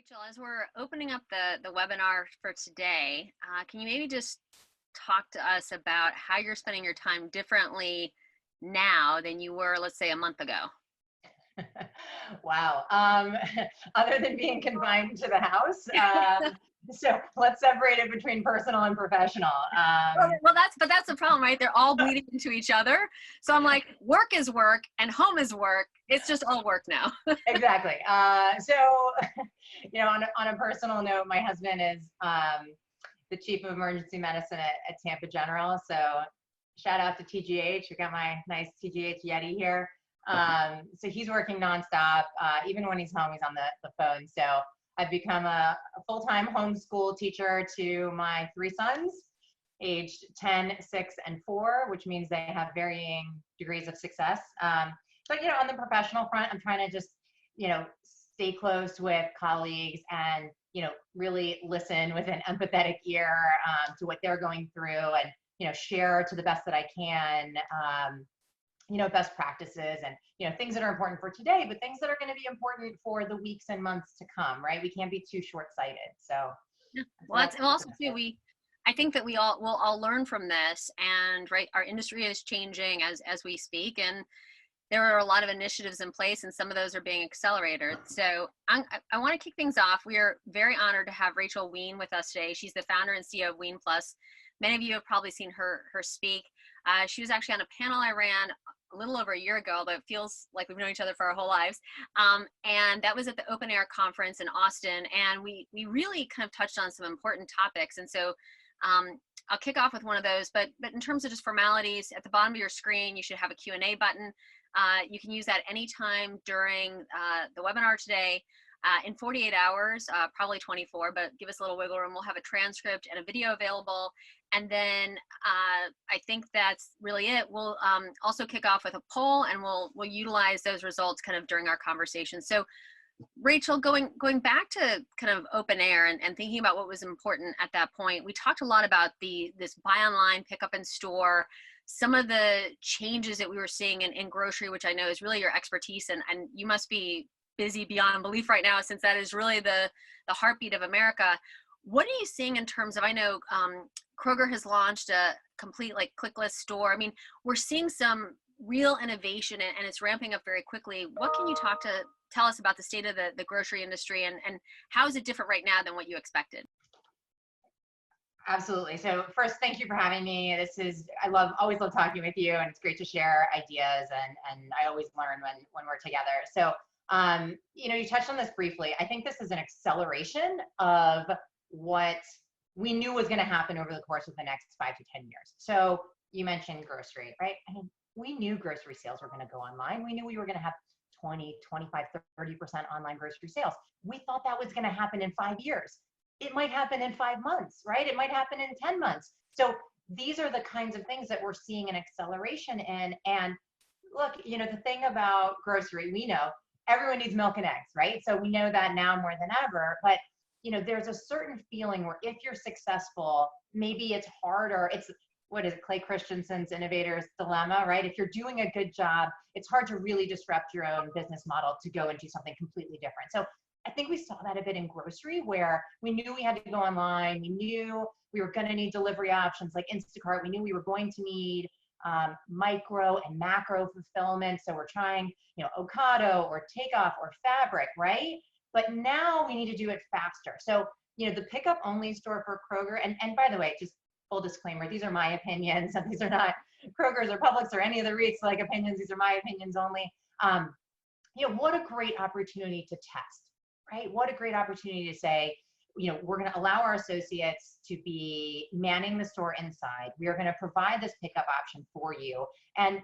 Rachel, as we're opening up the webinar for today, can you maybe just talk to us about how you're spending your time differently now than you were, let's say, a month ago? Wow. Other than being confined to the house, so let's separate it between personal and professional. That's the problem, right? They're all bleeding into each other. So I'm like, work is work and home is work. It's just all work now. Exactly. So, on a personal note, my husband is the chief of emergency medicine at Tampa General. So shout out to TGH. We got my nice TGH Yeti here. So he's working nonstop. Even when he's home, he's on the phone. So I've become a full-time homeschool teacher to my three sons, aged 10, 6, and 4, which means they have varying degrees of success. But on the professional front, I'm trying to just, stay close with colleagues and, really listen with an empathetic ear to what they're going through and, share to the best that I can, best practices and, things that are important for today, but things that are going to be important for the weeks and months to come, right? We can't be too short-sighted. So, yeah. Well, that's also too, I think that we'll all learn from this, and right, our industry is changing as we speak, and there are a lot of initiatives in place, and some of those are being accelerated. So I want to kick things off. We are very honored to have Rachel Wein with us today. She's the founder and CEO of WeinPlus. Many of you have probably seen her speak. She was actually on a panel I ran a little over a year ago, although it feels like we've known each other for our whole lives. And that was at the Open Air Conference in Austin. And we really kind of touched on some important topics. And so I'll kick off with one of those, but in terms of just formalities, at the bottom of your screen, you should have a Q&A button. You can use that anytime during the webinar today. In 48 hours, probably 24, but give us a little wiggle room. We'll have a transcript and a video available. And then I think that's really it. We'll also kick off with a poll, and we'll utilize those results kind of during our conversation. So Rachel, going back to kind of open air and thinking about what was important at that point, we talked a lot about this buy online, pick up in store, some of the changes that we were seeing in grocery, which I know is really your expertise, and you must be busy beyond belief right now, since that is really the heartbeat of America. What are you seeing in terms of, I know Kroger has launched a complete clickless store. I mean, we're seeing some real innovation, and it's ramping up very quickly. What can you tell us about the state of the grocery industry, and how is it different right now than what you expected? Absolutely. So first, thank you for having me. Always love talking with you, and it's great to share ideas, and I always learn when we're together. So, you touched on this briefly. I think this is an acceleration of what we knew was going to happen over the course of the next 5 to 10 years. So you mentioned grocery, right? I mean, we knew grocery sales were going to go online. We knew we were going to have 20, 25, 30% online grocery sales. We thought that was going to happen in 5 years. It might happen in 5 months, right? It might happen in 10 months. So these are the kinds of things that we're seeing an acceleration in. And look, the thing about grocery, we know everyone needs milk and eggs, right? So we know that now more than ever, but there's a certain feeling where if you're successful, maybe it's harder. It's, what is it, Clay Christensen's Innovator's Dilemma, right? If you're doing a good job, it's hard to really disrupt your own business model to go and do something completely different. So I think we saw that a bit in grocery, where we knew we had to go online. We knew we were going to need delivery options like Instacart. We knew we were going to need micro and macro fulfillment. So we're trying, Ocado or Takeoff or Fabric, right? But now we need to do it faster. So, the pickup only store for Kroger, and by the way, just full disclaimer, these are my opinions, and these are not Kroger's or Publix or any of the REITs opinions. These are my opinions only. What a great opportunity to test, right? What a great opportunity to say, we're going to allow our associates to be manning the store inside. We are going to provide this pickup option for you. And,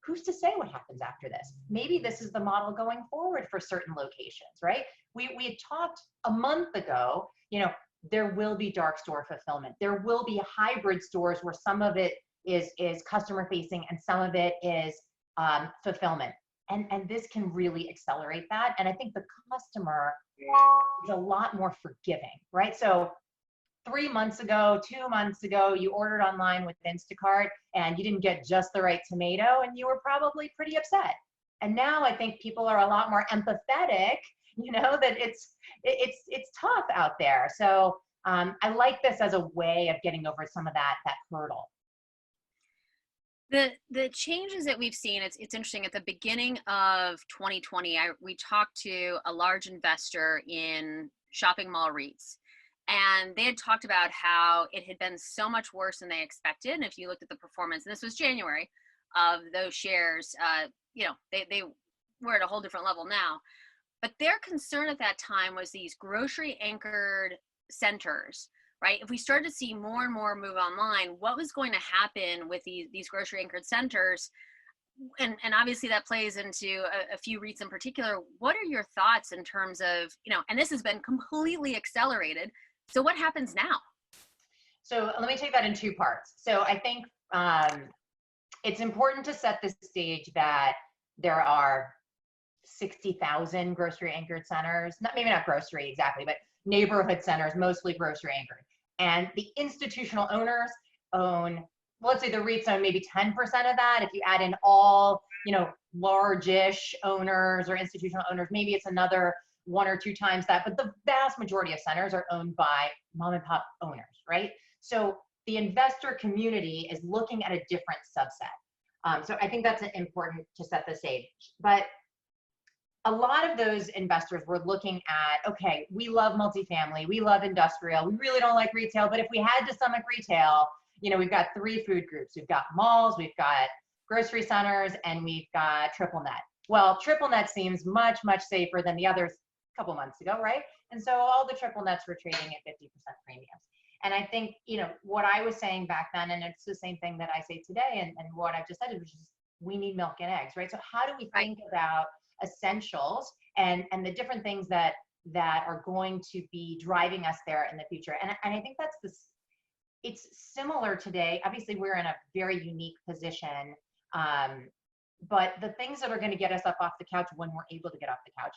who's to say what happens after this? Maybe this is the model going forward for certain locations, right? We had talked a month ago, there will be dark store fulfillment. There will be hybrid stores where some of it is customer facing and some of it is fulfillment. And this can really accelerate that. And I think the customer is a lot more forgiving, right? So 3 months ago, 2 months ago, you ordered online with Instacart and you didn't get just the right tomato, and you were probably pretty upset. And now I think people are a lot more empathetic you know, that it's tough out there. So I like this as a way of getting over some of that hurdle. The changes that we've seen, it's interesting. At the beginning of 2020, we talked to a large investor in shopping mall REITs, and they had talked about how it had been so much worse than they expected. And if you looked at the performance, and this was January, of those shares, you know, they were at a whole different level now. But their concern at that time was these grocery anchored centers, right? If we started to see more and more move online, what was going to happen with these grocery anchored centers? And obviously that plays into a few REITs in particular. What are your thoughts in terms of, you know, and this has been completely accelerated. So what happens now? So let me take that in two parts. So I think it's important to set the stage that there are 60,000 grocery anchored centers, maybe not grocery exactly, but neighborhood centers, mostly grocery anchored. And the institutional owners own, let's say the REITs own maybe 10% of that. If you add in all, you know, large-ish owners or institutional owners, maybe it's another 1 or 2 times that, but the vast majority of centers are owned by mom and pop owners, right? So the investor community is looking at a different subset. So I think that's important to set the stage. But a lot of those investors were looking at, okay, we love multifamily, we love industrial, we really don't like retail, but if we had to stomach retail, you know, we've got 3 food groups. We've got malls, we've got grocery centers, and we've got triple net. Well, triple net seems much, much safer than the others a couple months ago, right? And so all the triple nets were trading at 50% premiums. And I think, you know, what I was saying back then, and it's the same thing that I say today, and what I've just said, which is we need milk and eggs, right? So how do we think about essentials and the different things that are going to be driving us there in the future? And I think that's this, it's similar today. Obviously we're in a very unique position, but the things that are going to get us up off the couch when we're able to get off the couch,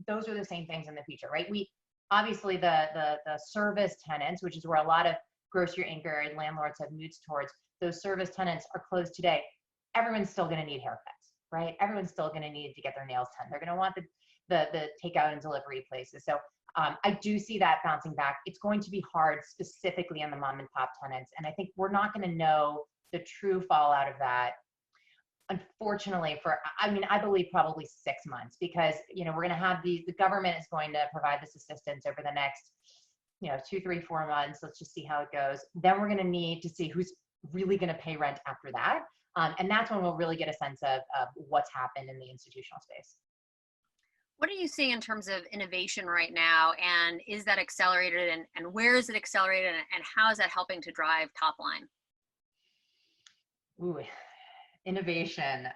those are the same things in the future, right? We obviously the service tenants, which is where a lot of grocery anchor and landlords have moved towards, those service tenants are closed today. Everyone's still going to need haircuts, right? Everyone's still going to need to get their nails done. They're going to want the takeout and delivery places. So I do see that bouncing back. It's going to be hard, specifically on the mom and pop tenants. And I think we're not going to know the true fallout of that, unfortunately, for, I mean, I believe probably 6 months, because, you know, we're going to have the government is going to provide this assistance over the next, you know, 2, 3, 4 months. Let's just see how it goes. Then we're going to need to see who's really going to pay rent after that. And that's when we'll really get a sense of what's happened in the institutional space. What are you seeing in terms of innovation right now? And is that accelerated, and where is it accelerated, and how is that helping to drive top line? Ooh, innovation.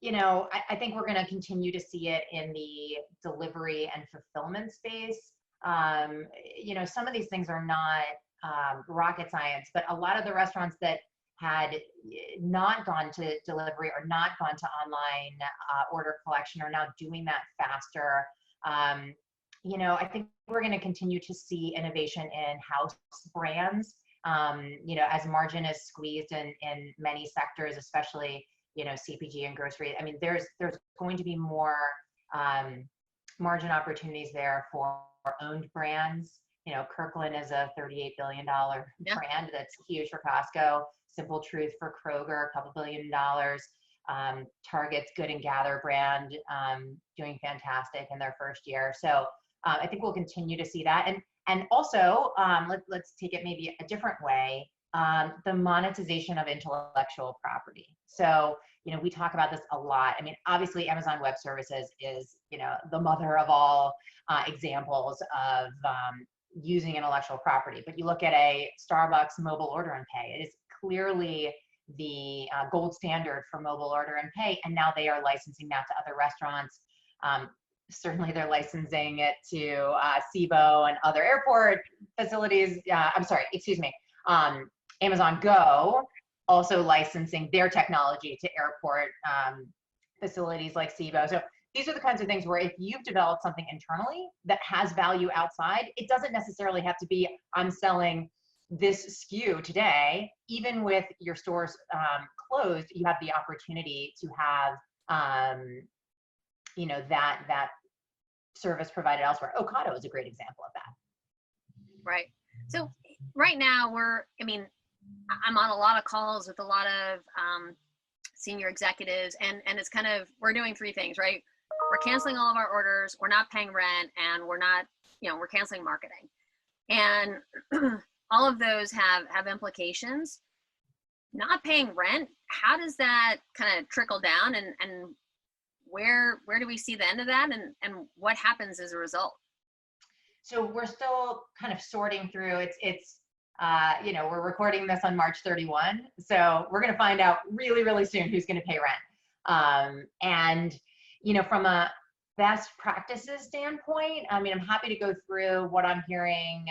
You know, I think we're going to continue to see it in the delivery and fulfillment space. You know, some of these things are not rocket science, but a lot of the restaurants that had not gone to delivery or not gone to online order collection are now doing that faster. You know, I think we're going to continue to see innovation in house brands. You know, as margin is squeezed in many sectors, especially, you know, CPG and grocery. I mean, there's going to be more margin opportunities there for owned brands. You know, Kirkland is a $38 billion brand that's huge for Costco. Simple Truth for Kroger, a couple $2 billion. Target's Good and Gather brand doing fantastic in their first year. So I think we'll continue to see that. And also, let's take it maybe a different way, the monetization of intellectual property. So, you know, we talk about this a lot. I mean, obviously Amazon Web Services is, you know, the mother of all examples of using intellectual property. But you look at a Starbucks mobile order and pay, it is clearly the gold standard for mobile order and pay. And now they are licensing that to other restaurants. Certainly they're licensing it to SIBO and other airport facilities. I'm sorry, excuse me. Amazon Go also licensing their technology to airport facilities like SIBO. So these are the kinds of things where if you've developed something internally that has value outside, it doesn't necessarily have to be, I'm selling this SKU today. Even with your stores closed, you have the opportunity to have that service provided elsewhere. Ocado is a great example of that. Right. So right now I'm on a lot of calls with a lot of senior executives, and it's kind of, we're doing three things, right? We're canceling all of our orders, we're not paying rent, and we're canceling marketing. And all of those have implications. Not paying rent, how does that kind of trickle down, and where do we see the end of that, and what happens as a result? So we're still kind of sorting through. We're recording this on March 31, so we're going to find out really, really soon who's going to pay rent. And from a best practices standpoint, I'm happy to go through what I'm hearing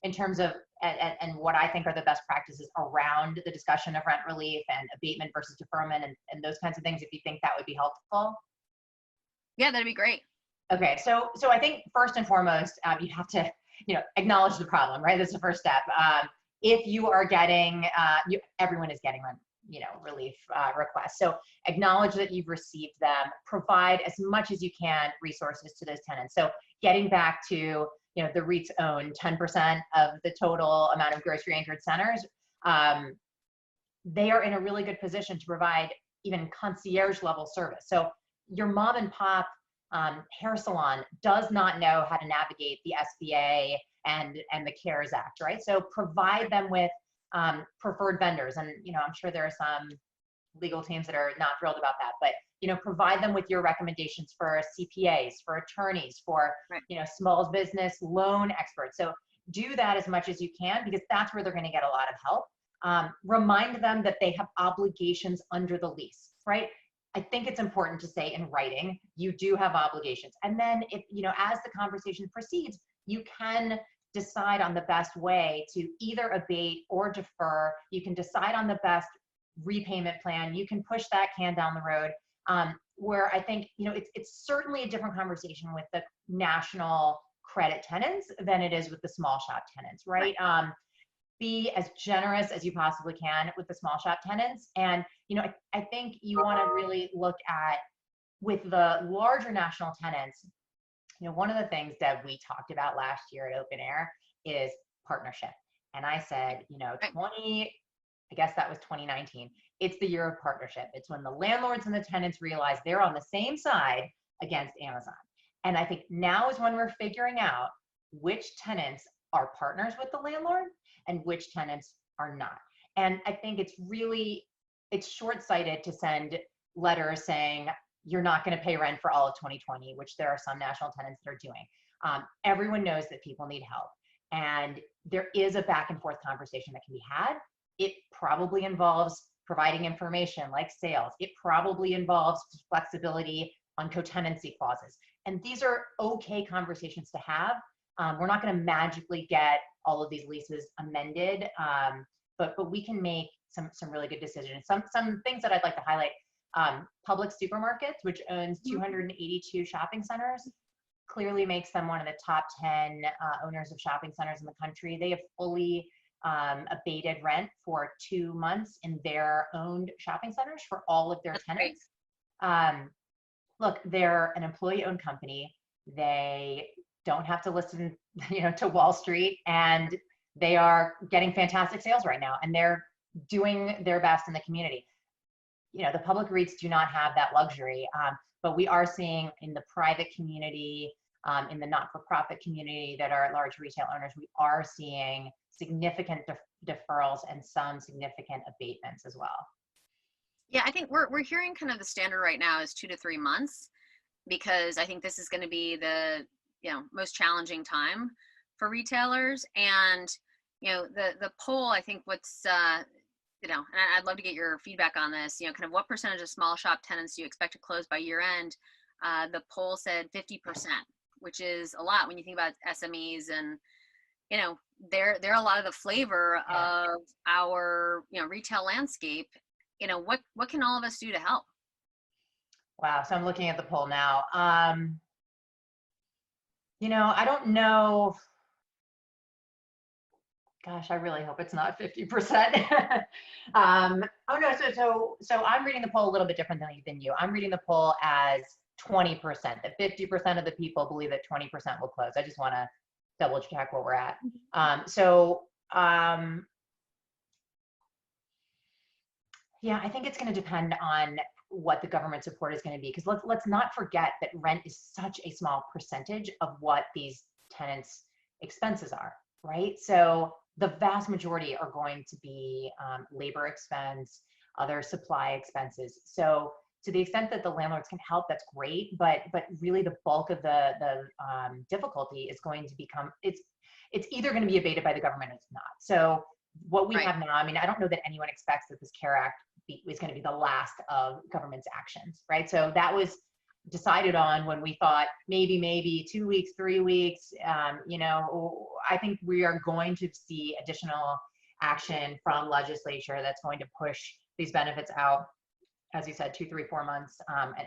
in terms of and what I think are the best practices around the discussion of rent relief and abatement versus deferment and those kinds of things, if you think that would be helpful. Yeah, that'd be great. Okay, so I think first and foremost, you have to acknowledge the problem, right? That's the first step. If you are getting, everyone is getting rent relief requests. So acknowledge that you've received them, provide as much as you can resources to those tenants. So getting back to, the REITs own 10% of the total amount of grocery anchored centers. They are in a really good position to provide even concierge level service. So your mom and pop hair salon does not know how to navigate the SBA and the CARES Act, right? So provide them with preferred vendors. And, I'm sure there are some legal teams that are not thrilled about that, but, provide them with your recommendations for CPAs, for attorneys, for, right. Small business loan experts. So do that as much as you can, because that's where they're going to get a lot of help. Remind them that they have obligations under the lease, right? I think it's important to say in writing, you do have obligations. And then if, as the conversation proceeds, you can decide on the best way to either abate or defer. You can decide on the best repayment plan. You can push that can down the road. Where I think, it's certainly a different conversation with the national credit tenants than it is with the small shop tenants, right? Be as generous as you possibly can with the small shop tenants. And, I think you want to really look at, with the larger national tenants, one of the things, Deb, we talked about last year at Open Air is partnership. And I said, I guess that was 2019. It's the year of partnership. It's when the landlords and the tenants realize they're on the same side against Amazon. And I think now is when we're figuring out which tenants are partners with the landlord and which tenants are not. And I think it's short-sighted to send letters saying you're not going to pay rent for all of 2020, which there are some national tenants that are doing. Everyone knows that people need help. And there is a back and forth conversation that can be had. It probably involves providing information like sales. It probably involves flexibility on co-tenancy clauses. And these are okay conversations to have. We're not going to magically get all of these leases amended, but we can make some really good decisions. Some things that I'd like to highlight: Publix Supermarkets, which owns 282 shopping centers, clearly makes them one of the top 10 owners of shopping centers in the country. They have fully abated rent for 2 months in their owned shopping centers for all of their tenants. Look, they're an employee-owned company. They don't have to listen, to Wall Street, and they are getting fantastic sales right now, and they're doing their best in the community. The public REITs do not have that luxury, but we are seeing in the private community, in the not-for-profit community that are large retail owners, we are seeing significant deferrals and some significant abatements as well. Yeah, I think we're hearing kind of the standard right now is 2 to 3 months, because I think this is going to be the most challenging time for retailers. And the poll, I think what's and I'd love to get your feedback on this, kind of what percentage of small shop tenants do you expect to close by year end? The poll said 50%, which is a lot when you think about SMEs, and they're a lot of the flavor of our retail landscape. What can all of us do to help? Wow. So I'm looking at the poll now. I don't know. Gosh, I really hope it's not 50%. Oh no, so I'm reading the poll a little bit different than you. I'm reading the poll as 20%, that 50% of the people believe that 20% will close. I just want to double check where we're at. Yeah, I think it's going to depend on what the government support is going to be, because let's not forget that rent is such a small percentage of what these tenants' expenses are, right? So the vast majority are going to be labor expense, other supply expenses. So to the extent that the landlords can help, that's great. But really, the bulk of the difficulty is going to become it's either going to be abated by the government or it's not. So what we have now, I mean, I don't know that anyone expects that this CARE Act is going to be the last of government's actions, right? So that was decided on when we thought maybe 2 weeks, 3 weeks. You know, I think we are going to see additional action from legislature that's going to push these benefits out, as you said, 2, 3, 4 months.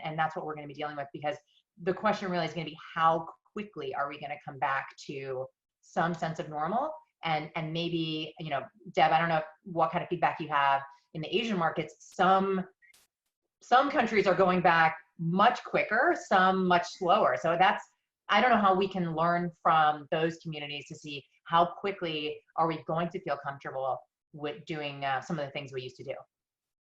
And that's what we're going to be dealing with, because the question really is going to be how quickly are we going to come back to some sense of normal? And maybe, you know, Deb, I don't know what kind of feedback you have in the Asian markets. Some countries are going back much quicker, some much slower. So I don't know how we can learn from those communities to see how quickly are we going to feel comfortable with doing some of the things we used to do.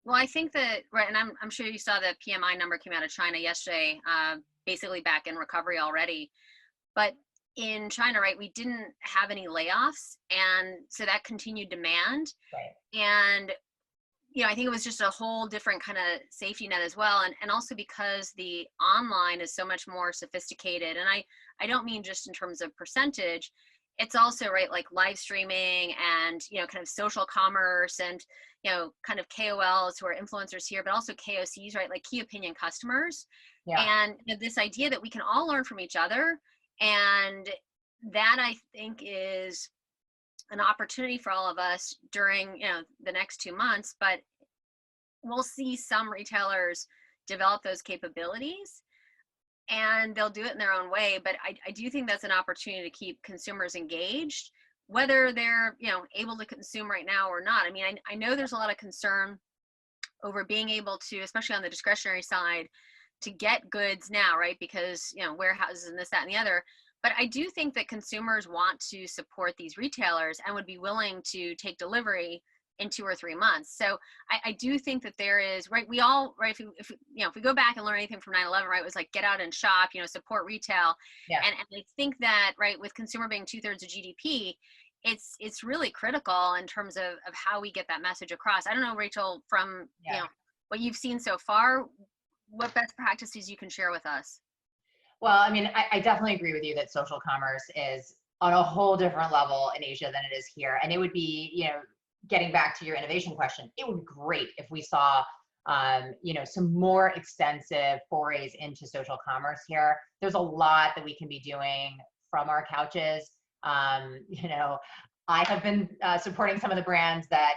Well, I think that, right, and I'm sure you saw the PMI number came out of China yesterday, basically back in recovery already. But in China, right, we didn't have any layoffs, and so that continued demand. Right. And you know, I think it was just a whole different kind of safety net as well, and also because the online is so much more sophisticated. And I don't mean just in terms of percentage. It's also, right, like live streaming and, you know, kind of social commerce and, you know, kind of KOLs who are influencers here, but also KOCs, right, like key opinion customers. Yeah. And you know, this idea that we can all learn from each other, and that I think is an opportunity for all of us during, you know, the next 2 months. But we'll see some retailers develop those capabilities, and they'll do it in their own way. But I do think that's an opportunity to keep consumers engaged, whether they're, you know, able to consume right now or not. I mean, I know there's a lot of concern over being able to, especially on the discretionary side, to get goods now, right? Because, you know, warehouses and this, that, and the other. But I do think that consumers want to support these retailers and would be willing to take delivery in 2 or 3 months. So I do think that there is, right, we all, right, if you know, if we go back and learn anything from 9/11, right, it was like, get out and shop, you know, support retail. Yeah. And I think that, right, with consumer being 2/3 of GDP, it's really critical in terms of how we get that message across. I don't know, Rachel, from, you know, what you've seen so far, what best practices you can share with us? Well, I mean, I definitely agree with you that social commerce is on a whole different level in Asia than it is here. And it would be, you know, getting back to your innovation question, it would be great if we saw, you know, some more extensive forays into social commerce here. There's a lot that we can be doing from our couches. You know, I have been supporting some of the brands that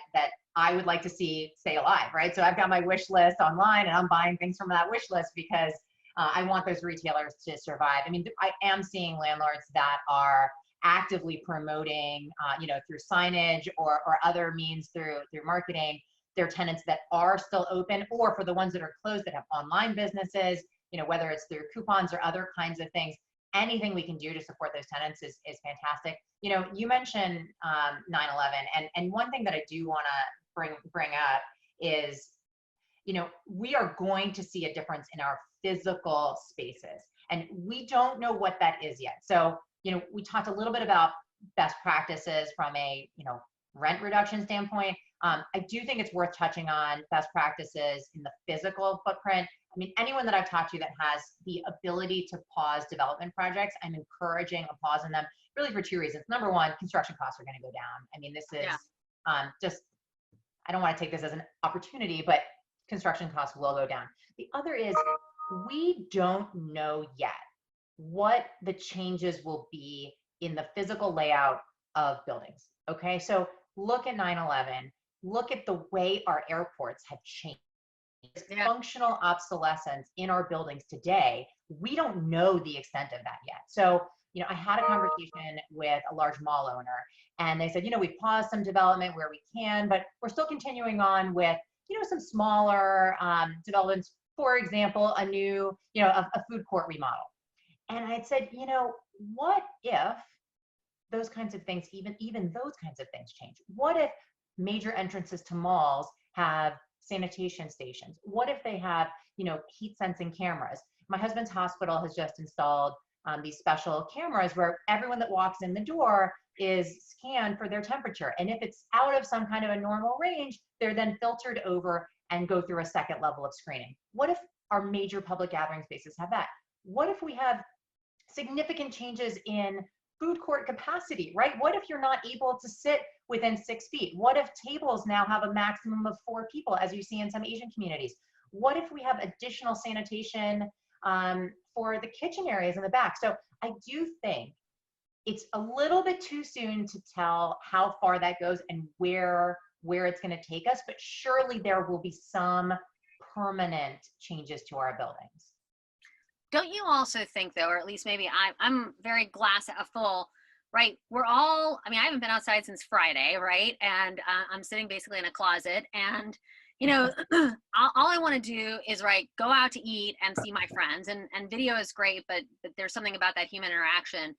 I would like to see stay alive, right? So I've got my wish list online, and I'm buying things from that wish list because I want those retailers to survive. I mean, I am seeing landlords that are actively promoting, you know, through signage or other means through marketing, their tenants that are still open, or for the ones that are closed that have online businesses, you know, whether it's through coupons or other kinds of things. Anything we can do to support those tenants is fantastic. You know, you mentioned 9/11, and one thing that I do want to bring up is, you know, we are going to see a difference in our physical spaces, and we don't know what that is yet. So, you know, we talked a little bit about best practices from a, you know, rent reduction standpoint. I do think it's worth touching on best practices in the physical footprint. I mean, anyone that I've talked to that has the ability to pause development projects, I'm encouraging a pause in them, really for 2 reasons. Number one, construction costs are going to go down. I mean, this is just, I don't want to take this as an opportunity, but construction costs will go down. The other is, we don't know yet what the changes will be in the physical layout of buildings. Okay, so look at 9/11, look at the way our airports have changed. Functional obsolescence in our buildings today, we don't know the extent of that yet. So, you know, I had a conversation with a large mall owner, and they said, you know, we've paused some development where we can, but we're still continuing on with, you know, some smaller developments for example, a new, a food court remodel. And I said, what if those kinds of things, even those kinds of things change? What if major entrances to malls have sanitation stations? What if they have, heat sensing cameras? My husband's hospital has just installed these special cameras where everyone that walks in the door is scanned for their temperature. And if it's out of some kind of a normal range, they're then filtered over and go through a second level of screening. What if our major public gathering spaces have that? What if we have significant changes in food court capacity, right? What if you're not able to sit within 6 feet? What if tables now have a maximum of 4 people, as you see in some Asian communities? What if we have additional sanitation for the kitchen areas in the back? So I do think it's a little bit too soon to tell how far that goes and where it's going to take us, but surely there will be some permanent changes to our buildings. Don't you also think, though, or at least maybe I'm very glass full, right? We're all, I mean, I haven't been outside since Friday, right? And I'm sitting basically in a closet, and all I want to do is go out to eat and see my friends, and video is great, but there's something about that human interaction.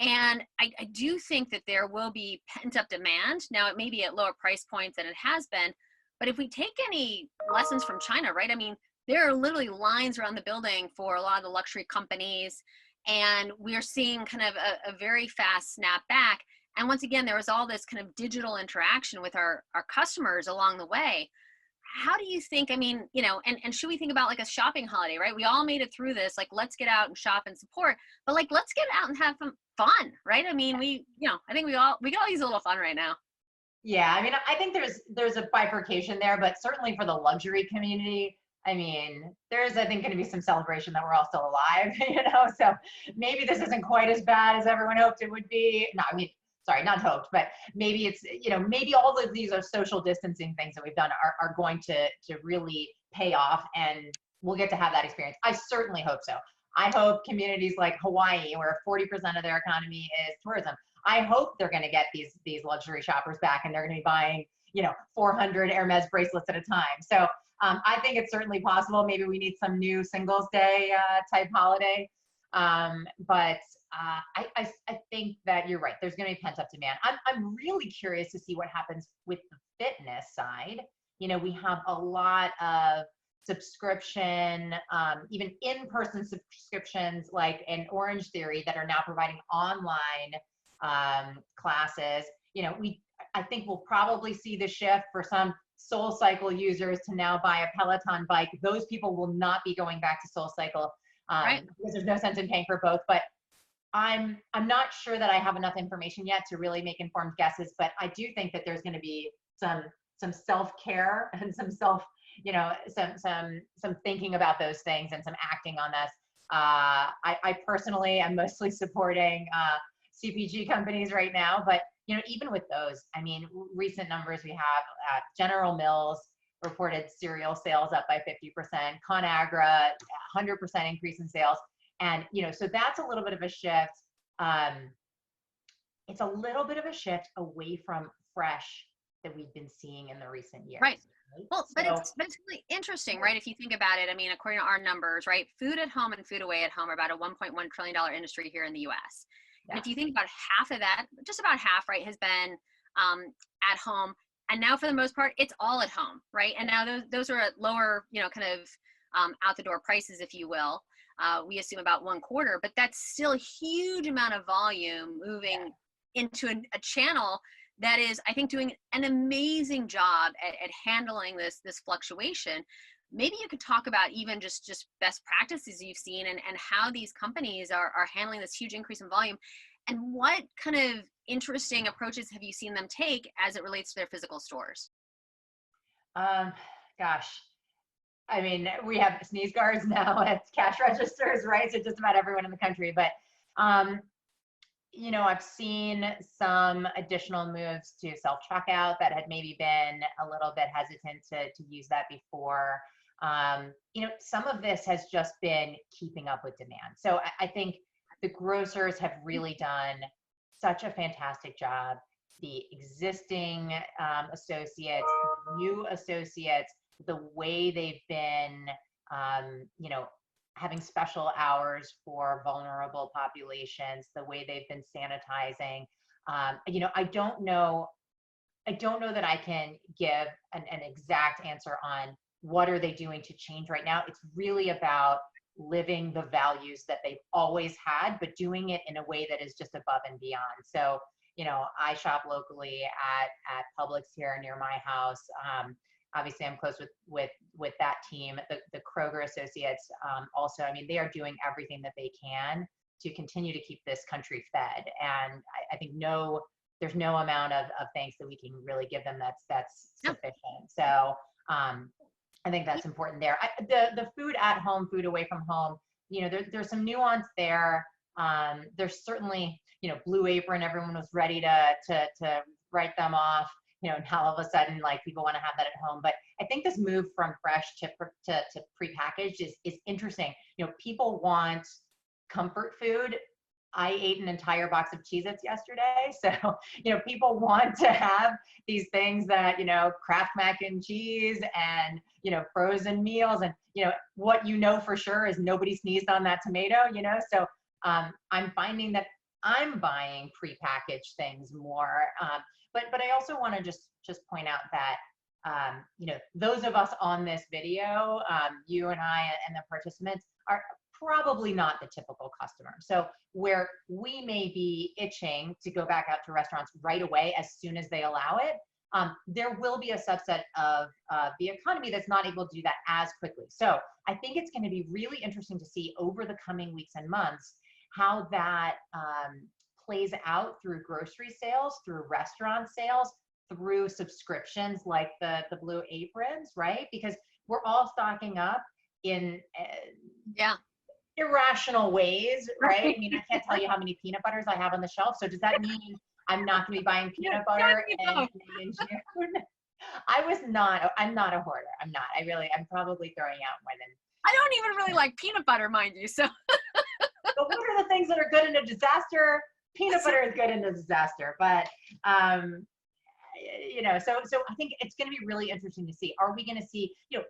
And I do think that there will be pent up demand. Now, it may be at lower price points than it has been, but if we take any lessons from China, right? I mean, there are literally lines around the building for a lot of the luxury companies, and we're seeing kind of a very fast snap back. And once again, there was all this kind of digital interaction with our customers along the way. How do you think, I mean, and should we think about like a shopping holiday, right? We all made it through this, like, let's get out and shop and support, but like, let's get out and have some fun, right? I mean, I think we can all use a little fun right now. Yeah, I mean, I think there's a bifurcation there, but certainly for the luxury community, I mean, there's, I think, going to be some celebration that we're all still alive, so maybe this isn't quite as bad as everyone hoped it would be. No, I mean, sorry, not hoped, but maybe it's, maybe all of these are social distancing things that we've done are going to really pay off, and we'll get to have that experience. I certainly hope so. I hope communities like Hawaii, where 40% of their economy is tourism, I hope they're going to get these luxury shoppers back, and they're going to be buying, 400 Hermes bracelets at a time. So I think it's certainly possible. Maybe we need some new Singles Day type holiday. But I think that you're right. There's going to be pent up demand. I'm really curious to see what happens with the fitness side. We have a lot of subscription, even in-person subscriptions, like in Orange Theory, that are now providing online classes. I think we'll probably see the shift for some SoulCycle users to now buy a Peloton bike. Those people will not be going back to SoulCycle Right. because there's no sense in paying for both. But I'm not sure that I have enough information yet to really make informed guesses. But I do think that there's going to be some self-care and some some thinking about those things and some acting on this. I personally am mostly supporting CPG companies right now, but even with those, I mean, recent numbers we have, General Mills reported cereal sales up by 50%, ConAgra 100% increase in sales, and so that's a little bit of a shift. It's a little bit of a shift away from fresh that we've been seeing in the recent years. Right. Well, but it's really interesting, right? If you think about it, I mean, according to our numbers, right, food at home and food away at home are about a $1.1 trillion industry here in the U.S. And if you think about half of that, just about half, right, has been at home. And now for the most part, it's all at home, right? And now those are at lower, kind of out the door prices, if you will. We assume about 1/4, but that's still a huge amount of volume moving into a channel that is, I think, doing an amazing job at handling this fluctuation. Maybe you could talk about even just best practices you've seen and how these companies are handling this huge increase in volume, and what kind of interesting approaches have you seen them take as it relates to their physical stores? Gosh, I mean, we have sneeze guards now at cash registers, right? So just about everyone in the country. But, I've seen some additional moves to self-checkout that had maybe been a little bit hesitant to use that before. Some of this has just been keeping up with demand. So I think the grocers have really done such a fantastic job. The existing associates, new associates, the way they've been you know, having special hours for vulnerable populations, the way they've been sanitizing. You know, I don't know that I can give an exact answer on what are they doing to change right now. It's really about living the values that they've always had, but doing it in a way that is just above and beyond. So, you know, I shop locally at Publix here near my house. Obviously, I'm close with that team. The Kroger associates also. I mean, they are doing everything that they can to continue to keep this country fed. And I think there's no amount of thanks that we can really give them that's sufficient. So I think that's important there. The food at home, food away from home, you know, there's some nuance there. There's certainly, you know, Blue Apron, everyone was ready to write them off, you know, and now all of a sudden, like, people want to have that at home. But I think this move from fresh to prepackaged is interesting. You know, people want comfort food. I ate an entire box of Cheez-Its yesterday. So, you know, people want to have these things that, you know, Kraft mac and cheese and, you know, frozen meals. And, you know, what you know for sure is nobody sneezed on that tomato, you know? So I'm finding that I'm buying prepackaged things more. But I also want to just point out that, you know, those of us on this video, you and I and the participants, are probably not the typical customer. So where we may be itching to go back out to restaurants right away as soon as they allow it, there will be a subset of the economy that's not able to do that as quickly. So I think it's going to be really interesting to see over the coming weeks and months how that plays out through grocery sales, through restaurant sales, through subscriptions like the Blue Aprons, right? Because we're all stocking up in irrational ways, right? I mean, I can't tell you how many peanut butters I have on the shelf. So does that mean I'm not going to be buying peanut butter in June? I'm not a hoarder. I'm not. I'm probably throwing out more than. I don't even really like peanut butter, mind you. So. But what are the things that are good in a disaster? Peanut butter is good in a disaster. But, you know, so I think it's going to be really interesting to see. Are we going to see, you know,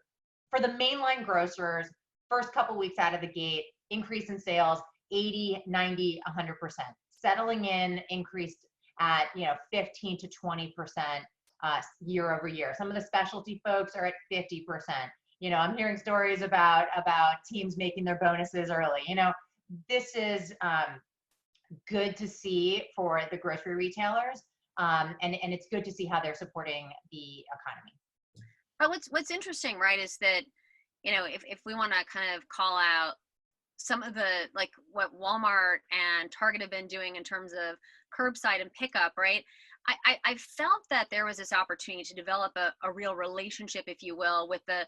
for the mainline grocers, first couple weeks out of the gate, increase in sales, 80, 90, 100%. Settling in, increased at, you know, 15 to 20% year over year. Some of the specialty folks are at 50%. You know, I'm hearing stories about teams making their bonuses early. You know, this is good to see for the grocery retailers, and it's good to see how they're supporting the economy. But what's interesting, right, is that, you know, if we want to kind of call out some of the, like, what Walmart and Target have been doing in terms of curbside and pickup, right? I felt that there was this opportunity to develop a real relationship, if you will, with the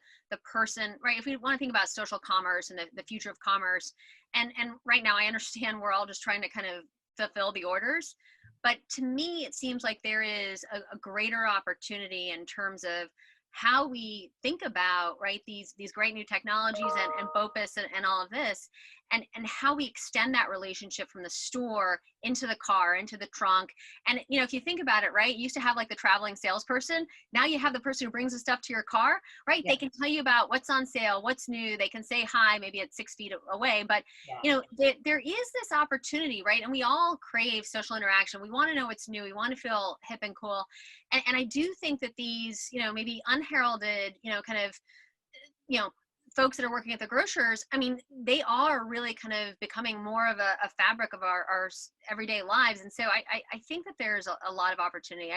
person, right? If we want to think about social commerce and the future of commerce, and right now I understand we're all just trying to kind of fulfill the orders, but to me it seems like there is a greater opportunity in terms of how we think about, right, these great new technologies and BOPUS and all of this, and how we extend that relationship from the store into the car, into the trunk. And, you know, if you think about it, right, you used to have like the traveling salesperson. Now you have the person who brings the stuff to your car, right? Yeah. They can tell you about what's on sale, what's new. They can say hi, maybe at 6 feet away, but you know, there is this opportunity, right? And we all crave social interaction. We want to know what's new. We want to feel hip and cool. And I do think that these, you know, maybe unheralded, you know, kind of, you know, folks that are working at the grocers, I mean, they are really kind of becoming more of a fabric of our everyday lives. And so I think that there's a lot of opportunity.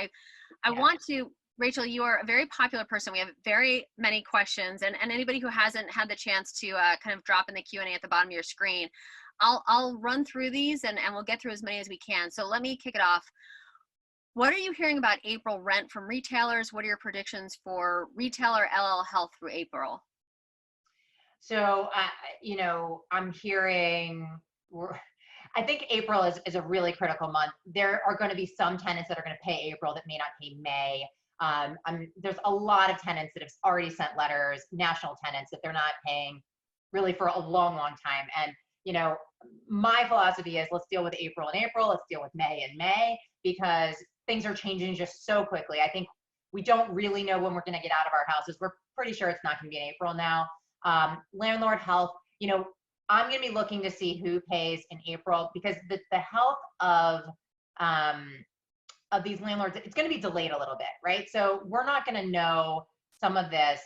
I want to, Rachel, you are a very popular person. We have very many questions, and anybody who hasn't had the chance to kind of drop in the Q&A at the bottom of your screen, I'll run through these and we'll get through as many as we can. So let me kick it off. What are you hearing about April rent from retailers? What are your predictions for retailer LL Health through April? So, you know, I'm hearing, I think April is a really critical month. There are going to be some tenants that are going to pay April that may not pay May. There's a lot of tenants that have already sent letters, national tenants, that they're not paying really for a long, long time. And, you know, my philosophy is let's deal with April in April, let's deal with May in May, because things are changing just so quickly. I think we don't really know when we're going to get out of our houses. We're pretty sure it's not going to be in April now. Landlord health, I'm going to be looking to see who pays in April, because the health of these landlords, it's going to be delayed a little bit, right? So we're not going to know some of this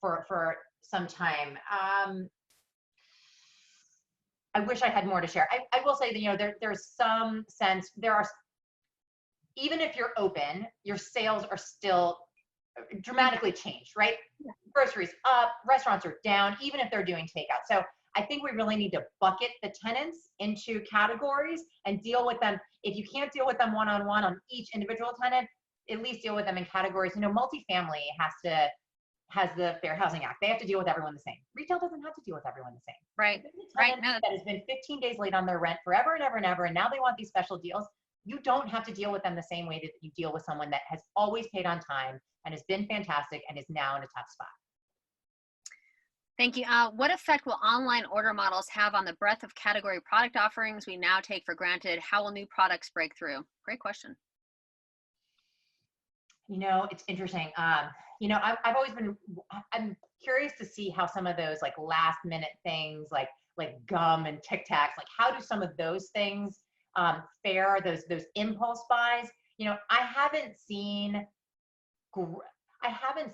for some time. I wish I had more to share. I will say that, there's some sense, even if you're open, your sales are still dramatically changed, right? Yeah. Groceries up, restaurants are down, even if they're doing takeout. So I think we really need to bucket the tenants into categories and deal with them. If you can't deal with them one-on-one on each individual tenant, at least deal with them in categories. Multifamily has the Fair Housing Act. They have to deal with everyone the same. Retail doesn't have to deal with everyone the same. Right. Right. That has been 15 days late on their rent forever and ever and ever, and now they want these special deals. You don't have to deal with them the same way that you deal with someone that has always paid on time and has been fantastic and is now in a tough spot. Thank you. What effect will online order models have on the breadth of category product offerings we now take for granted? How will new products break through? Great question. It's interesting. I've always I'm curious to see how some of those like last minute things like gum and Tic Tacs, like how do some of those things fare, those impulse buys? I haven't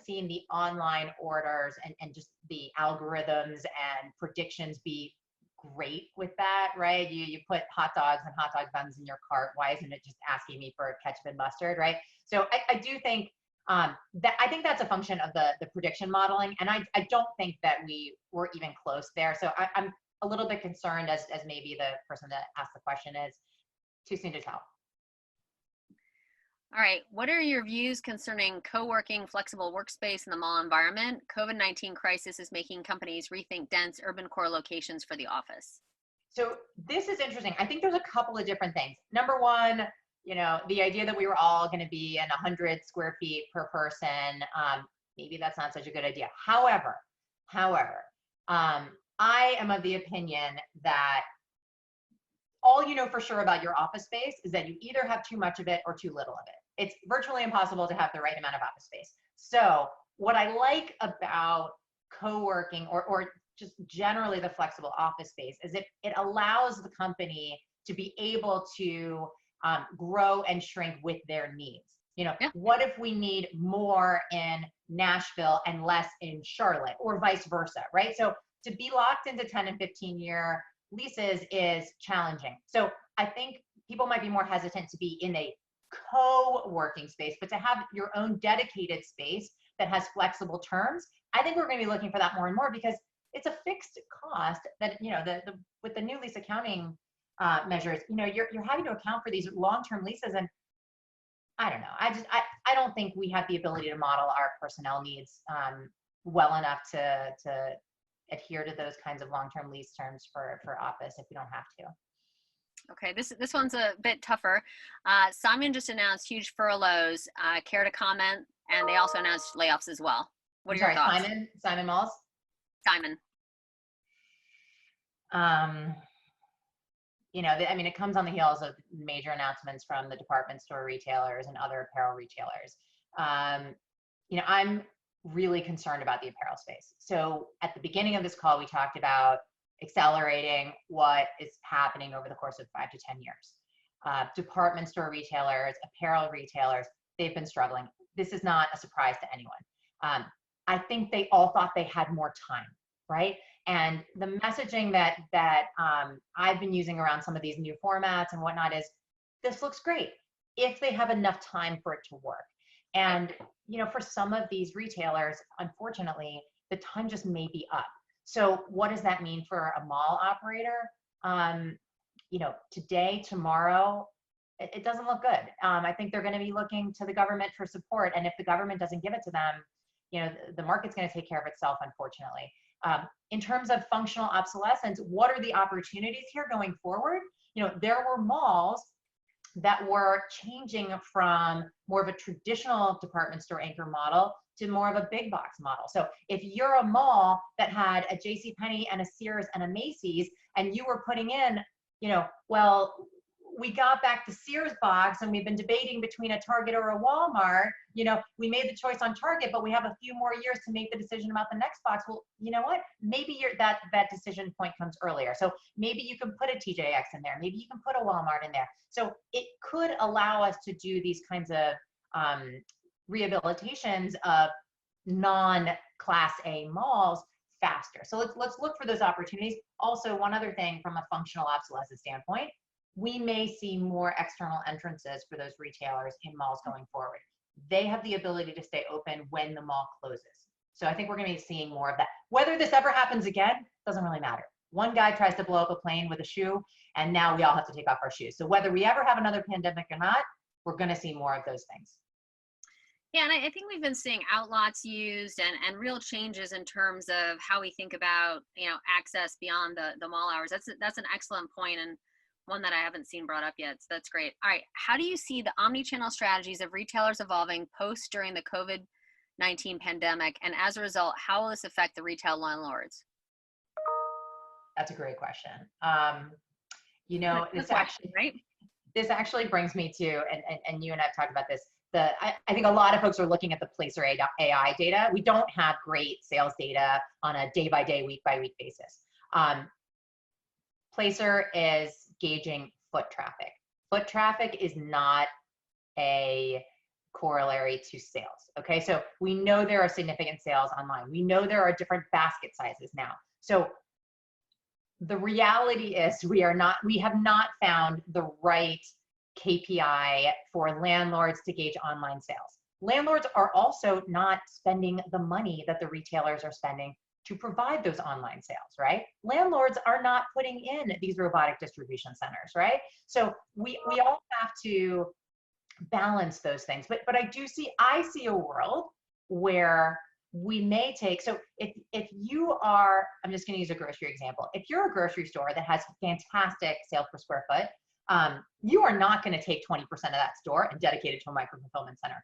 seen the online orders and just the algorithms and predictions be great with that, right? You put hot dogs and hot dog buns in your cart. Why isn't it just asking me for ketchup and mustard, right? So I do think that I think that's a function of the prediction modeling, and I don't think that we were even close there. So I'm a little bit concerned, as maybe the person that asked the question is. Too soon to tell. All right. What are your views concerning co-working, flexible workspace in the mall environment? COVID-19 crisis is making companies rethink dense urban core locations for the office. So this is interesting. I think there's a couple of different things. Number one, the idea that we were all going to be in 100 square feet per person, maybe that's not such a good idea. However, I am of the opinion that all you know for sure about your office space is that you either have too much of it or too little of it. It's virtually impossible to have the right amount of office space. So what I like about co-working or just generally the flexible office space is it allows the company to be able to grow and shrink with their needs. Yeah. What if we need more in Nashville and less in Charlotte, or vice versa, right? So to be locked into 10 and 15-year leases is challenging. So I think people might be more hesitant to be in a co-working space, but to have your own dedicated space that has flexible terms, I think we're going to be looking for that more and more, because it's a fixed cost that, with the new lease accounting measures, you're having to account for these long-term leases. And I don't know, I don't think we have the ability to model our personnel needs well enough to adhere to those kinds of long-term lease terms for office if we don't have to. Okay, this one's a bit tougher. Simon just announced huge furloughs. Care to comment? And they also announced layoffs as well. What are your thoughts? Simon Malls? Simon. It comes on the heels of major announcements from the department store retailers and other apparel retailers. I'm really concerned about the apparel space. So at the beginning of this call, we talked about accelerating what is happening over the course of 5 to 10 years. Department store retailers, apparel retailers, they've been struggling. This is not a surprise to anyone. I think they all thought they had more time, right? And the messaging that I've been using around some of these new formats and whatnot is, this looks great if they have enough time for it to work. And for some of these retailers, unfortunately, the time just may be up. So what does that mean for a mall operator? Today, tomorrow, it doesn't look good. I think they're going to be looking to the government for support. And if the government doesn't give it to them, the market's going to take care of itself, unfortunately. In terms of functional obsolescence, what are the opportunities here going forward? There were malls that were changing from more of a traditional department store anchor model to more of a big box model. So if you're a mall that had a JCPenney and a Sears and a Macy's, and you were putting in, we got back the Sears box and we've been debating between a Target or a Walmart. We made the choice on Target, but we have a few more years to make the decision about the next box. Well, you know what? Maybe that decision point comes earlier. So maybe you can put a TJX in there. Maybe you can put a Walmart in there. So it could allow us to do these kinds of rehabilitations of non-Class A malls faster. So let's look for those opportunities. Also, one other thing from a functional obsolescence standpoint, we may see more external entrances for those retailers in malls going forward. They have the ability to stay open when the mall closes. So I think we're going to be seeing more of that. Whether this ever happens again, doesn't really matter. One guy tries to blow up a plane with a shoe, and now we all have to take off our shoes. So whether we ever have another pandemic or not, we're going to see more of those things. Yeah, and I think we've been seeing outlots used and real changes in terms of how we think about, access beyond the mall hours. That's an excellent point, and one that I haven't seen brought up yet. So that's great. All right. How do you see the omni-channel strategies of retailers evolving during the COVID-19 pandemic? And as a result, how will this affect the retail landlords? That's a great question. This actually brings me to, and you and I've talked about this, I think a lot of folks are looking at the Placer AI data. We don't have great sales data on a day-by-day, week-by-week basis. Placer is gauging foot traffic. Foot traffic is not a corollary to sales. Okay, so we know there are significant sales online. We know there are different basket sizes now. So the reality is we have not found the right KPI for landlords to gauge online sales. Landlords are also not spending the money that the retailers are spending to provide those online sales, right? Landlords are not putting in these robotic distribution centers, right? So we all have to balance those things. But I see a world where we may take, so if you are, I'm just going to use a grocery example. If you're a grocery store that has fantastic sales per square foot, you are not going to take 20% of that store and dedicate it to a micro fulfillment center.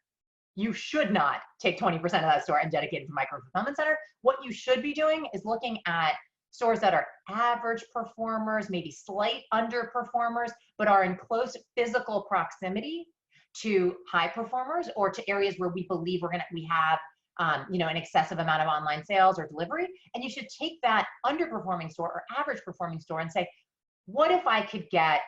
You should not take 20% of that store and dedicate it to a micro fulfillment center. What you should be doing is looking at stores that are average performers, maybe slight underperformers, but are in close physical proximity to high performers or to areas where we believe we have an excessive amount of online sales or delivery. And you should take that underperforming store or average performing store and say, what if I could get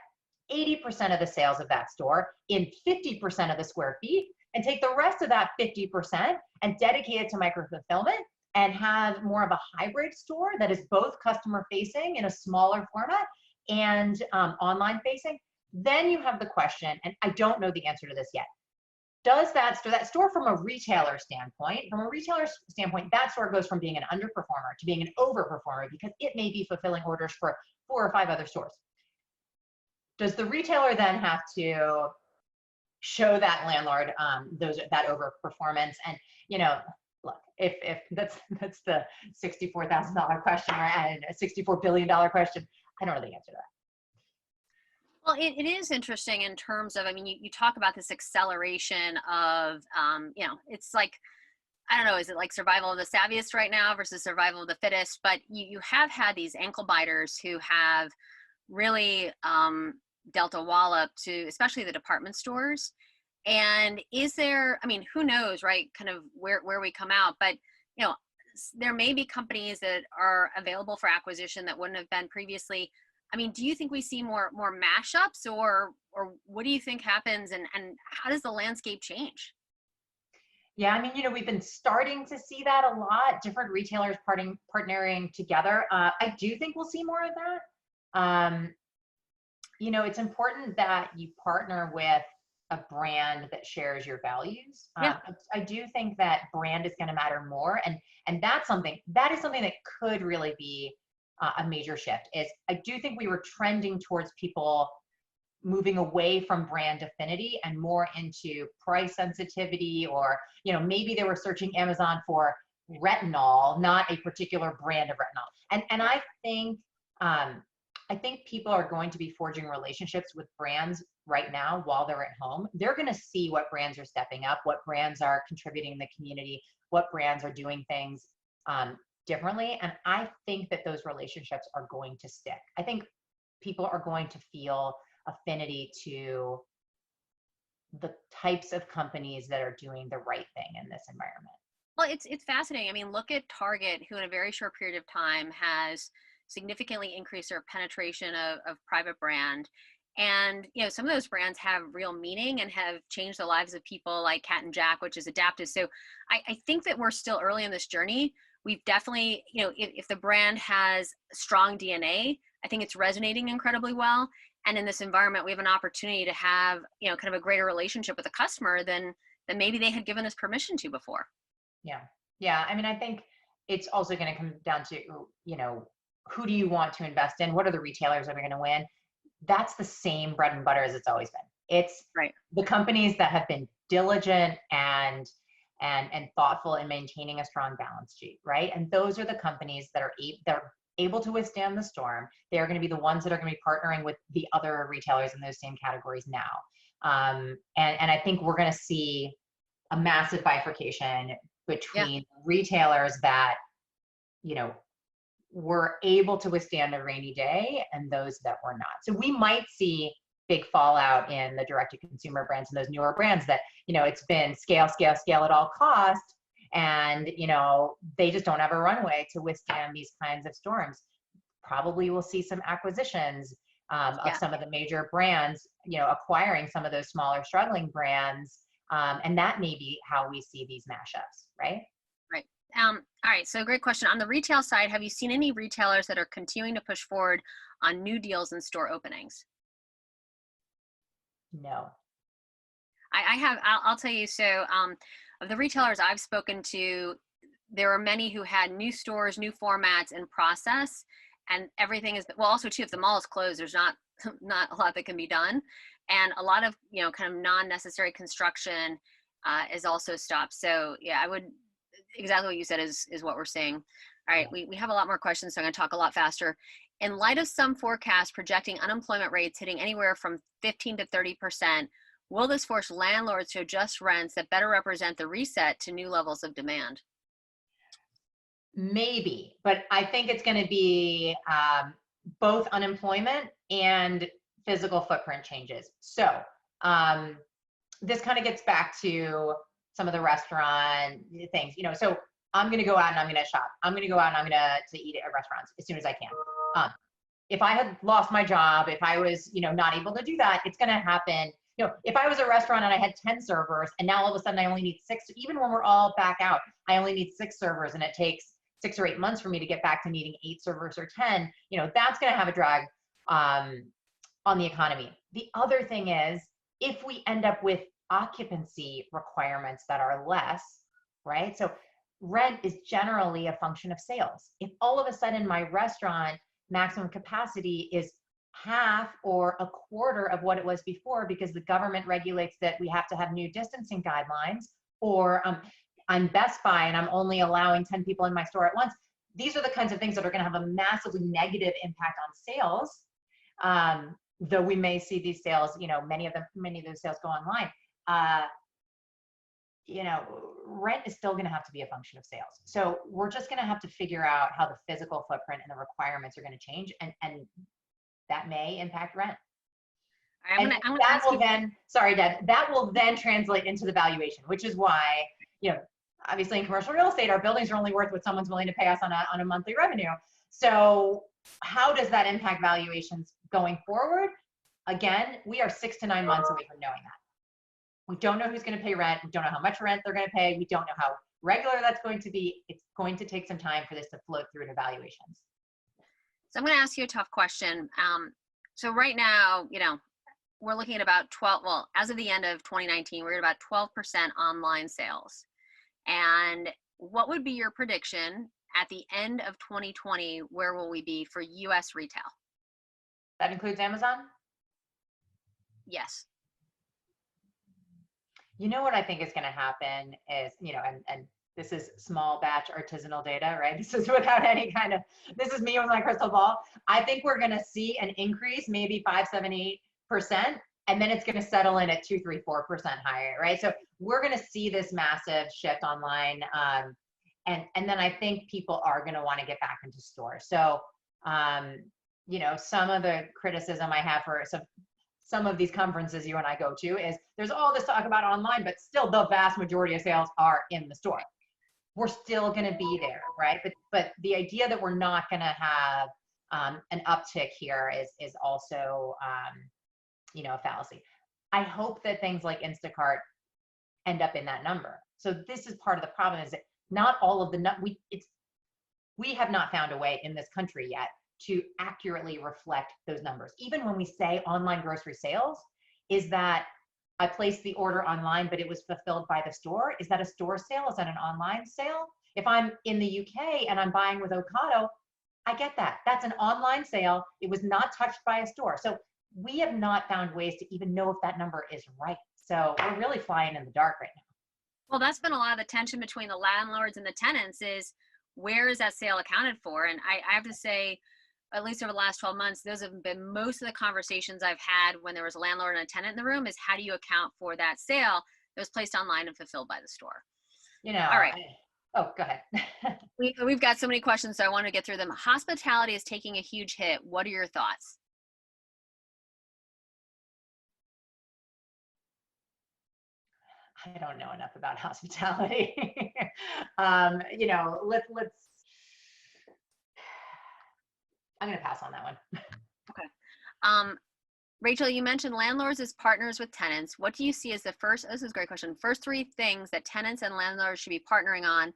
80% of the sales of that store in 50% of the square feet and take the rest of that 50% and dedicate it to micro fulfillment and have more of a hybrid store that is both customer facing in a smaller format and online facing. Then you have the question, and I don't know the answer to this yet. Does that store from a retailer standpoint, that store goes from being an underperformer to being an overperformer because it may be fulfilling orders for 4 or 5 other stores. Does the retailer then have to show that landlord that overperformance? And look, if that's the $64,000 question and a $64 billion question, I don't know the answer to that. Well, it is interesting in terms of, you talk about this acceleration of, it's like, I don't know, is it like survival of the savviest right now versus survival of the fittest? But you have had these ankle biters who have really dealt a wallop to, especially the department stores. And is there, who knows, right, kind of where we come out, but, there may be companies that are available for acquisition that wouldn't have been previously. Do you think we see more mashups or what do you think happens and how does the landscape change? Yeah, we've been starting to see that a lot, different retailers partnering together. I do think we'll see more of that. It's important that you partner with a brand that shares your values. Yeah. I do think that brand is going to matter more. And that is something that could really be a major shift. Is I do think we were trending towards people moving away from brand affinity and more into price sensitivity, or maybe they were searching Amazon for retinol, not a particular brand of retinol. And I think people are going to be forging relationships with brands right now while they're at home. They're going to see what brands are stepping up, what brands are contributing in the community, what brands are doing things differently. And I think that those relationships are going to stick. I think people are going to feel affinity to the types of companies that are doing the right thing in this environment. Well, it's fascinating. I mean, look at Target, who in a very short period of time has significantly increased their penetration of private brand. And, some of those brands have real meaning and have changed the lives of people, like Cat and Jack, which is adaptive. So I think that we're still early in this journey. We've definitely, if the brand has strong DNA, I think it's resonating incredibly well. And in this environment, we have an opportunity to have, kind of a greater relationship with the customer than maybe they had given us permission to before. Yeah. Yeah. I mean, I think it's also going to come down to, who do you want to invest in? What are the retailers that are going to win? That's the same bread and butter as it's always been. It's right. The companies that have been diligent and thoughtful in maintaining a strong balance sheet, right? And those are the companies that are able to withstand the storm. They are going to be the ones that are going to be partnering with the other retailers in those same categories now. And I think we're going to see a massive bifurcation between retailers that, were able to withstand a rainy day and those that were not. So we might see big fallout in the direct-to-consumer brands and those newer brands that, it's been scale at all costs. And, they just don't have a runway to withstand these kinds of storms. Probably we'll see some acquisitions of some of the major brands, acquiring some of those smaller struggling brands. And that may be how we see these mashups, right? Right. All right. So great question. On the retail side, have you seen any retailers that are continuing to push forward on new deals and store openings? No. I have. I'll tell you. So of the retailers I've spoken to, there are many who had new stores, new formats in process, and everything is, well, also too, if the mall is closed, there's not a lot that can be done. And a lot of, kind of non-necessary construction is also stopped. So yeah, I would, exactly what you said is what we're seeing. All right, we have a lot more questions, so I'm going to talk a lot faster. In light of some forecasts projecting unemployment rates hitting anywhere from 15 to 30%, will this force landlords to adjust rents that better represent the reset to new levels of demand? Maybe, but I think it's going to be both unemployment and physical footprint changes. So this kind of gets back to some of the restaurant things, so I'm going to go out and I'm going to shop. I'm going to go out and I'm going to eat at restaurants as soon as I can. If I had lost my job, if I was, not able to do that, it's going to happen. If I was a restaurant and I had 10 servers and now all of a sudden I only need 6, even when we're all back out, I only need 6 servers and it takes 6 or 8 months for me to get back to needing 8 servers or 10, that's going to have a drag on the economy. The other thing is, if we end up with occupancy requirements that are less, right? So rent is generally a function of sales. If all of a sudden my restaurant maximum capacity is half or a quarter of what it was before because the government regulates that we have to have new distancing guidelines, or I'm Best Buy and I'm only allowing 10 people in my store at once, these are the kinds of things that are going to have a massively negative impact on sales. Though we may see these sales, many of those sales go online. Rent is still going to have to be a function of sales. So we're just going to have to figure out how the physical footprint and the requirements are going to change, and that may impact rent. Sorry, Deb, that will then translate into the valuation, which is why, obviously in commercial real estate, our buildings are only worth what someone's willing to pay us on a monthly revenue. So how does that impact valuations going forward? Again, we are 6 to 9 months away from knowing that. We don't know who's going to pay rent. We don't know how much rent they're going to pay. We don't know how regular that's going to be. It's going to take some time for this to float through to valuations. So I'm going to ask you a tough question. So right now, we're looking at about 12, well, as of the end of 2019, we're at about 12% online sales. And what would be your prediction at the end of 2020? Where will we be for US retail? That includes Amazon? Yes. What I think is going to happen is, and this is small batch artisanal data, right? This is without any kind of, this is me with my crystal ball. I think we're going to see an increase, maybe 5, 7, 8%, and then it's going to settle in at 2, 3, 4% higher, right? So we're going to see this massive shift online. And then I think people are going to want to get back into stores. So, some of the criticism I have for some of these conferences you and I go to is there's all this talk about online, but still the vast majority of sales are in the store. We're still going to be there, right? But the idea that we're not going to have an uptick here is also a fallacy. I hope that things like Instacart end up in that number. So this is part of the problem, is that not all of the we have not found a way in this country yet to accurately reflect those numbers. Even when we say online grocery sales, is that I placed the order online, but it was fulfilled by the store? Is that a store sale? Is that an online sale? If I'm in the UK and I'm buying with Ocado, I get that. That's an online sale. It was not touched by a store. So we have not found ways to even know if that number is right. So we're really flying in the dark right now. Well, that's been a lot of the tension between the landlords and the tenants, is where is that sale accounted for? And I have to say, at least over the last 12 months, those have been most of the conversations I've had when there was a landlord and a tenant in the room, is how do you account for that sale that was placed online and fulfilled by the store? You know, all right. Oh, go ahead. We've got so many questions, so I want to get through them. Hospitality is taking a huge hit. What are your thoughts? I don't know enough about hospitality. Let's. I'm going to pass on that one. Okay. Rachel, you mentioned landlords as partners with tenants. What do you see as this is a great question, first 3 things that tenants and landlords should be partnering on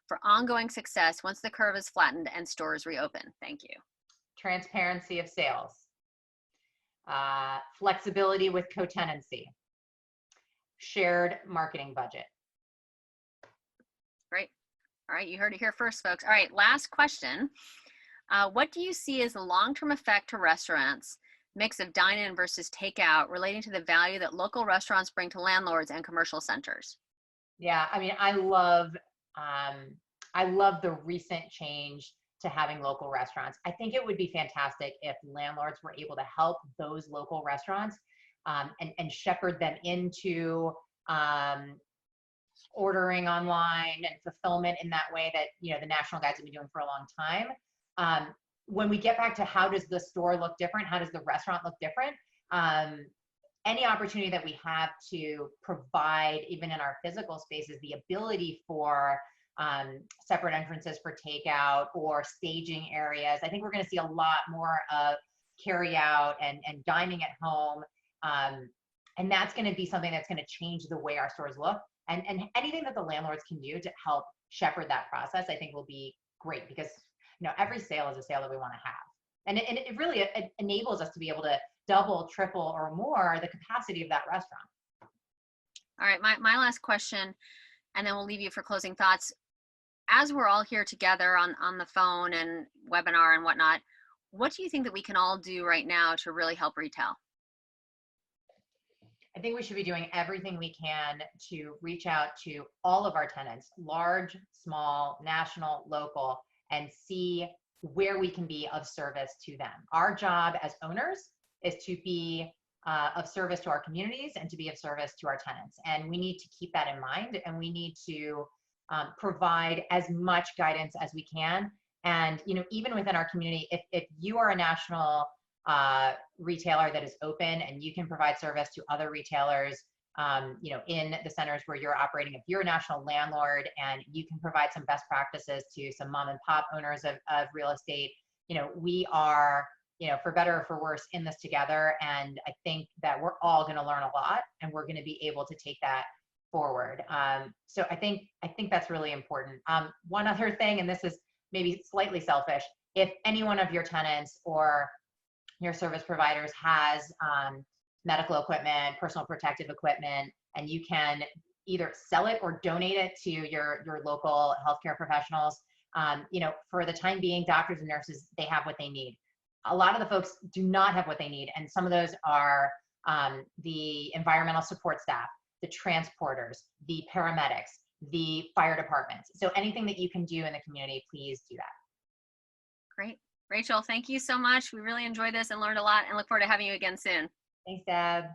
for ongoing success once the curve is flattened and stores reopen? Thank you. Transparency of sales. Flexibility with co-tenancy. Shared marketing budget. Great. All right, you heard it here first, folks. All right, last question. What do you see as the long-term effect to restaurants, mix of dine-in versus takeout, relating to the value that local restaurants bring to landlords and commercial centers? Yeah, I mean, I love the recent change to having local restaurants. I think it would be fantastic if landlords were able to help those local restaurants and shepherd them into ordering online and fulfillment in that way that the national guides have been doing for a long time. When we get back to how does the store look different, how does the restaurant look different, any opportunity that we have to provide, even in our physical spaces, the ability for separate entrances for takeout or staging areas. I think we're going to see a lot more of carry out and dining at home. And that's going to be something that's going to change the way our stores look. And anything that the landlords can do to help shepherd that process, I think will be great, because every sale is a sale that we want to have. And it really enables us to be able to double, triple, or more the capacity of that restaurant. All right, my last question, and then we'll leave you for closing thoughts. As we're all here together on the phone and webinar and whatnot, what do you think that we can all do right now to really help retail? I think we should be doing everything we can to reach out to all of our tenants, large, small, national, local, and see where we can be of service to them. Our job as owners is to be of service to our communities and to be of service to our tenants. And we need to keep that in mind, and we need to provide as much guidance as we can. And even within our community, if you are a national retailer that is open and you can provide service to other retailers, in the centers where you're operating, if you're a national landlord and you can provide some best practices to some mom and pop owners of real estate, we are, for better or for worse, in this together. And I think that we're all going to learn a lot, and we're going to be able to take that forward. So I think that's really important. One other thing, and this is maybe slightly selfish, if any one of your tenants or your service providers has medical equipment, personal protective equipment, and you can either sell it or donate it to your local healthcare professionals. For the time being, doctors and nurses, they have what they need. A lot of the folks do not have what they need, and some of those are the environmental support staff, the transporters, the paramedics, the fire departments. So anything that you can do in the community, please do that. Great. Rachel, thank you so much. We really enjoyed this and learned a lot, and look forward to having you again soon. Thanks, Deb.